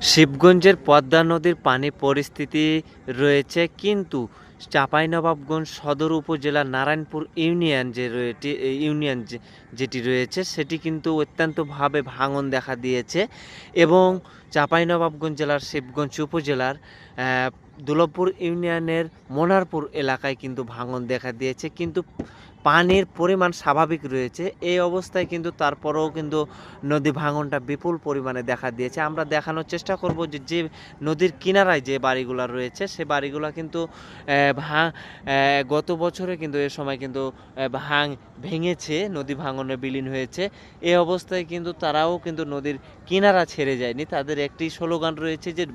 শিবগঞ্জের পদ্মা নদীর পানি পরিস্থিতি রয়েছে, কিন্তু চাঁপাইনবাবগঞ্জ সদর উপজেলার নারায়ণপুর ইউনিয়ন যেটি রয়েছে সেটি কিন্তু অত্যন্তভাবে ভাঙন দেখা দিয়েছে। এবং চাঁপাইনবাবগঞ্জ জেলার শিবগঞ্জ উপজেলার দুলভপুর ইউনিয়নের মনারপুর এলাকায় কিন্তু ভাঙন দেখা দিয়েছে, কিন্তু পানির পরিমাণ স্বাভাবিক রয়েছে। এই অবস্থায় কিন্তু তারপরেও কিন্তু নদী ভাঙনটা বিপুল পরিমাণে দেখা দিয়েছে। আমরা দেখানোর চেষ্টা করব যে নদীর কিনারায় যে বাড়িগুলো রয়েছে সে বাড়িগুলো কিন্তু গত বছরে কিন্তু এ সময় কিন্তু ভেঙেছে, নদী ভাঙনে বিলীন হয়েছে। এই অবস্থায় কিন্তু তারাও কিন্তু নদীর কিনারা ছেড়ে যায়নি। তাদের একটি স্লোগান রয়েছে যে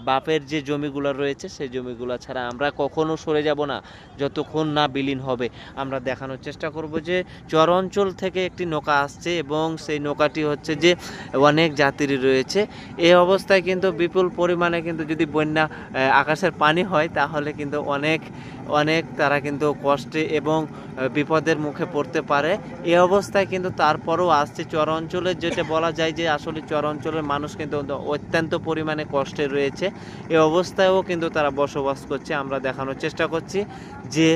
বাপের যে জমিগুলো রয়েছে সেই জমিগুলো ছাড়া আমরা কখনো সরে যাব না যতক্ষণ না বিলীন হবে। আমরা দেখানোর চেষ্টা করব যে চর অঞ্চল থেকে একটি নৌকা আসছে এবং সেই নৌকাটি হচ্ছে যে অনেক যাত্রী রয়েছে। এই অবস্থায় কিন্তু বিপুল পরিমাণে কিন্তু যদি বন্যা আকাশের পানি হয় তাহলে কিন্তু অনেক তারা কিন্তু কষ্টে এবং বিপদের মুখে পড়তে পারে। এই অবস্থায় কিন্তু তারপরও আসছে চর অঞ্চলের, যেটা বলা যায় যে আসলে চর অঞ্চলের মানুষ কিন্তু অত্যন্ত পরিমাণে কষ্টে রয়েছে। এই অবস্থায়ও কিন্তু তারা বসবাস করছে। আমরা দেখানোর চেষ্টা করছি যে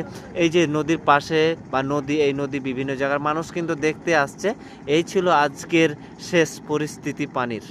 এই যে নদীর পাশে বা এই নদী বিভিন্ন জায়গার মানুষ কিন্তু দেখতে আসছে। এই ছিল আজকের শেষ পরিস্থিতি পানির।